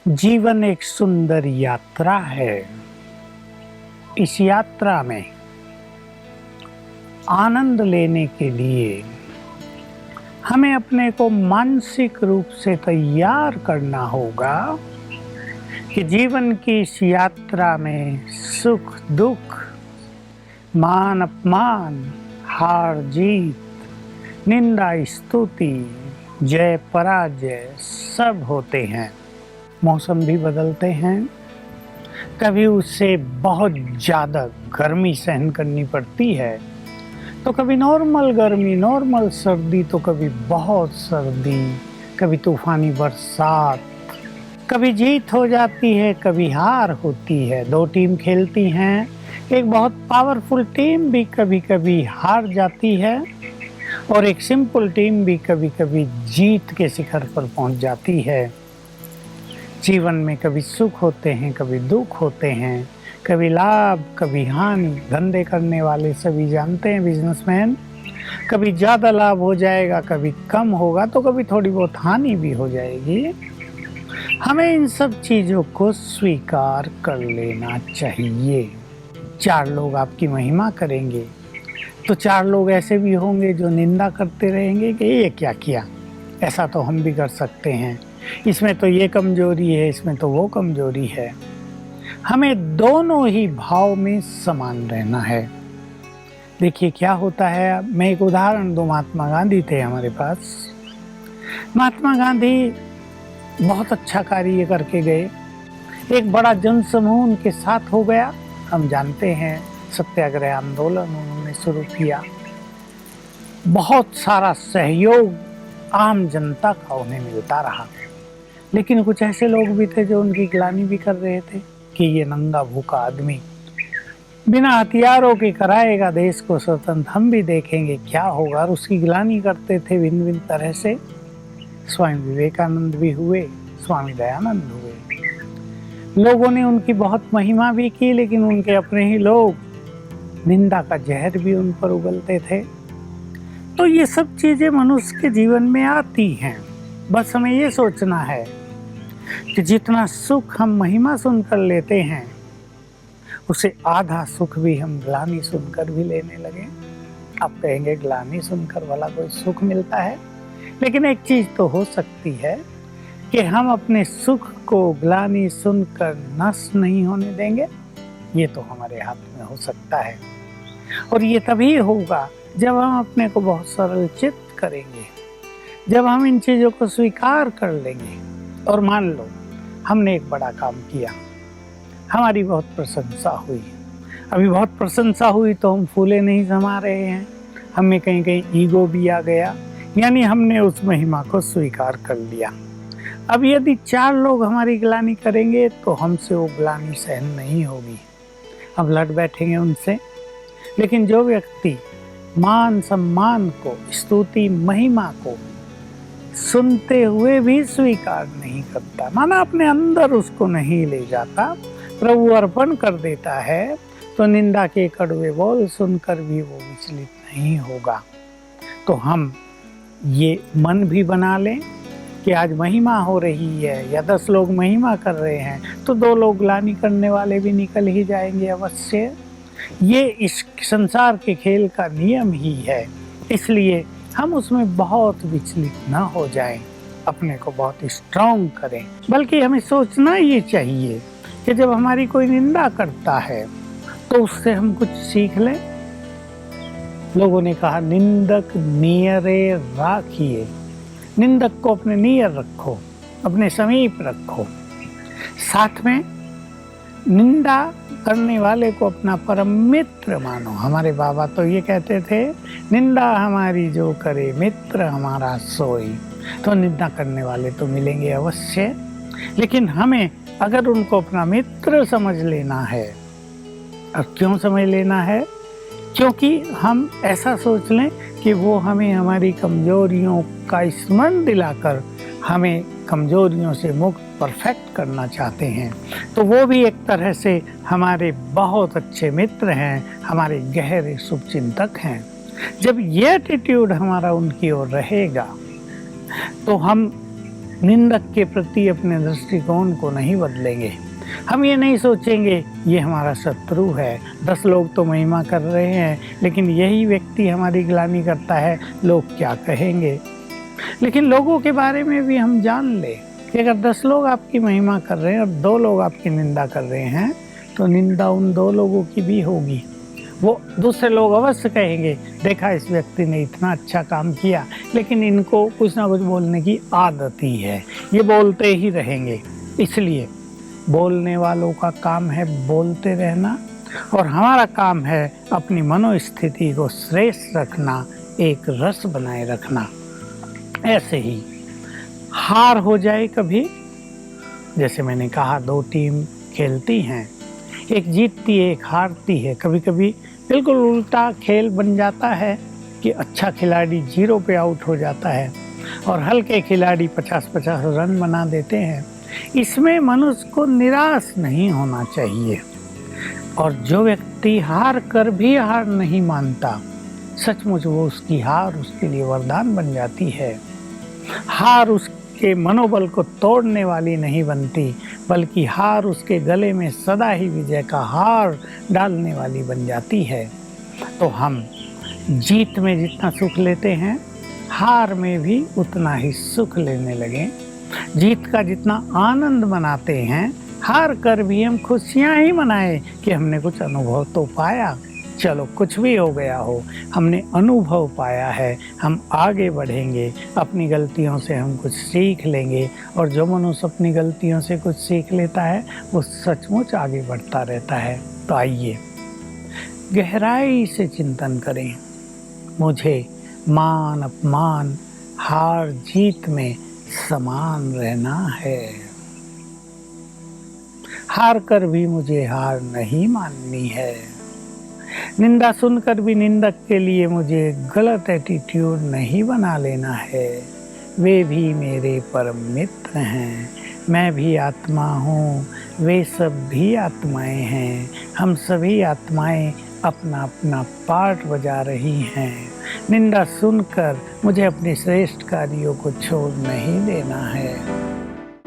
जीवन एक सुंदर यात्रा है। इस यात्रा में आनंद लेने के लिए हमें अपने को मानसिक रूप से तैयार करना होगा कि जीवन की इस यात्रा में सुख दुख, मान अपमान, हार जीत, निंदा स्तुति, जय पराजय सब होते हैं। मौसम भी बदलते हैं, कभी उससे बहुत ज़्यादा गर्मी सहन करनी पड़ती है तो कभी नॉर्मल गर्मी, नॉर्मल सर्दी तो कभी बहुत सर्दी, कभी तूफानी बरसात, कभी जीत हो जाती है, कभी हार होती है। दो टीम खेलती हैं, एक बहुत पावरफुल टीम भी कभी कभी हार जाती है और एक सिंपल टीम भी कभी कभी जीत के शिखर पर पहुंच जाती है। जीवन में कभी सुख होते हैं, कभी दुख होते हैं, कभी लाभ, कभी हानि। धंधे करने वाले सभी जानते हैं, बिजनेसमैन, कभी ज़्यादा लाभ हो जाएगा, कभी कम होगा, तो कभी थोड़ी बहुत हानि भी हो जाएगी। हमें इन सब चीज़ों को स्वीकार कर लेना चाहिए। चार लोग आपकी महिमा करेंगे तो चार लोग ऐसे भी होंगे जो निंदा करते रहेंगे कि ये क्या किया, ऐसा तो हम भी कर सकते हैं, इसमें तो ये कमजोरी है, इसमें तो वो कमजोरी है। हमें दोनों ही भाव में समान रहना है। देखिए क्या होता है, मैं एक उदाहरण दूं। महात्मा गांधी थे हमारे पास। महात्मा गांधी बहुत अच्छा कार्य करके गए, एक बड़ा जनसमूह उनके साथ हो गया। हम जानते हैं सत्याग्रह आंदोलन उन्होंने शुरू किया, बहुत सारा सहयोग आम जनता का उन्हें मिलता रहा। लेकिन कुछ ऐसे लोग भी थे जो उनकी ग्लानि भी कर रहे थे कि ये नंगा भूखा आदमी बिना हथियारों के कराएगा देश को स्वतंत्र, हम भी देखेंगे क्या होगा। और उसकी ग्लानि करते थे भिन्न भिन्न तरह से। स्वामी विवेकानंद भी हुए, स्वामी दयानंद हुए। लोगों ने उनकी बहुत महिमा भी की, लेकिन उनके अपने ही लोग निंदा का जहर भी उन पर उगलते थे। तो ये सब चीजें मनुष्य के जीवन में आती हैं। बस हमें ये सोचना है कि जितना सुख हम महिमा सुनकर लेते हैं, उसे आधा सुख भी हम ग्लानि सुनकर भी लेने लगे। आप कहेंगे ग्लानि सुनकर वाला कोई सुख मिलता है, लेकिन एक चीज तो हो सकती है कि हम अपने सुख को ग्लानि सुनकर नष्ट नहीं होने देंगे। ये तो हमारे हाथ में हो सकता है, और ये तभी होगा जब हम अपने को बहुत सरल चित्त करेंगे, जब हम इन चीज़ों को स्वीकार कर लेंगे। और मान लो हमने एक बड़ा काम किया, हमारी बहुत प्रशंसा हुई, अभी बहुत प्रशंसा हुई तो हम फूले नहीं समा रहे हैं, हमें कहीं कहीं ईगो भी आ गया, यानी हमने उस महिमा को स्वीकार कर लिया। अब यदि चार लोग हमारी ग्लानि करेंगे तो हमसे वो ग्लानि सहन नहीं होगी, हम लड़ बैठेंगे उनसे। लेकिन जो व्यक्ति मान सम्मान को, स्तुति महिमा को सुनते हुए भी स्वीकार नहीं करता, माना अपने अंदर उसको नहीं ले जाता, प्रभु अर्पण कर देता है, तो निंदा के कड़वे बोल सुनकर भी वो विचलित नहीं होगा। तो हम ये मन भी बना लें कि आज महिमा हो रही है या 10 लोग महिमा कर रहे हैं तो 2 लोग ग्लानि करने वाले भी निकल ही जाएंगे अवश्य। ये इस संसार के खेल का नियम ही है, इसलिए हम उसमें बहुत विचलित ना हो जाएं, अपने को बहुत स्ट्रॉन्ग करें। बल्कि हमें सोचना ये चाहिए कि जब हमारी कोई निंदा करता है तो उससे हम कुछ सीख लें। लोगों ने कहा निंदक नियरे राखिए, निंदक को अपने नियर रखो, अपने समीप रखो, साथ में निंदा करने वाले को अपना परम मित्र मानो। हमारे बाबा तो ये कहते थे, निंदा हमारी जो करे मित्र हमारा सोई। तो निंदा करने वाले तो मिलेंगे अवश्य, लेकिन हमें अगर उनको अपना मित्र समझ लेना है, और क्यों समझ लेना है, क्योंकि हम ऐसा सोच लें कि वो हमें हमारी कमजोरियों का स्मरण दिलाकर हमें कमजोरियों से मुक्त परफेक्ट करना चाहते हैं। तो वो भी एक तरह से हमारे बहुत अच्छे मित्र हैं, हमारे गहरे शुभचिंतक हैं। जब ये एटीट्यूड हमारा उनकी ओर रहेगा तो हम निंदक के प्रति अपने दृष्टिकोण को नहीं बदलेंगे। हम ये नहीं सोचेंगे ये हमारा शत्रु है, 10 लोग तो महिमा कर रहे हैं लेकिन यही व्यक्ति हमारी ग्लानि करता है, लोग क्या कहेंगे। लेकिन लोगों के बारे में भी हम जान ले कि अगर 10 लोग आपकी महिमा कर रहे हैं और 2 लोग आपकी निंदा कर रहे हैं तो निंदा उन 2 लोगों की भी होगी। वो दूसरे लोग अवश्य कहेंगे देखा इस व्यक्ति ने इतना अच्छा काम किया, लेकिन इनको कुछ ना कुछ बोलने की आदत ही है, ये बोलते ही रहेंगे। इसलिए बोलने वालों का काम है बोलते रहना और हमारा काम है अपनी मनोस्थिति को श्रेष्ठ रखना, एक रस बनाए रखना। ऐसे ही हार हो जाए कभी, जैसे मैंने कहा 2 टीम खेलती हैं, एक जीतती है एक हारती है, कभी कभी बिल्कुल उल्टा खेल बन जाता है कि अच्छा खिलाड़ी 0 पे आउट हो जाता है और हल्के खिलाड़ी 50-50 रन बना देते हैं। इसमें मनुष्य को निराश नहीं होना चाहिए और जो व्यक्ति हार कर भी हार नहीं मानता, सचमुच वो उसकी हार उसके लिए वरदान बन जाती है। हार उसके मनोबल को तोड़ने वाली नहीं बनती, बल्कि हार उसके गले में सदा ही विजय का हार डालने वाली बन जाती है। तो हम जीत में जितना सुख लेते हैं, हार में भी उतना ही सुख लेने लगें। जीत का जितना आनंद मनाते हैं, हार कर भी हम खुशियाँ ही मनाएं कि हमने कुछ अनुभव तो पाया। चलो कुछ भी हो गया हो, हमने अनुभव पाया है, हम आगे बढ़ेंगे, अपनी गलतियों से हम कुछ सीख लेंगे और जो मनुष्य अपनी गलतियों से कुछ सीख लेता है वो सचमुच आगे बढ़ता रहता है। तो आइए गहराई से चिंतन करें। मुझे मान अपमान हार जीत में समान रहना है। हार कर भी मुझे हार नहीं माननी है। निंदा सुनकर भी निंदक के लिए मुझे गलत एटीट्यूड नहीं बना लेना है। वे भी मेरे परम मित्र हैं, मैं भी आत्मा हूँ, वे सब भी आत्माएं हैं। हम सभी आत्माएं अपना अपना पार्ट बजा रही हैं। निंदा सुनकर मुझे अपने श्रेष्ठ कार्यों को छोड़ नहीं देना है।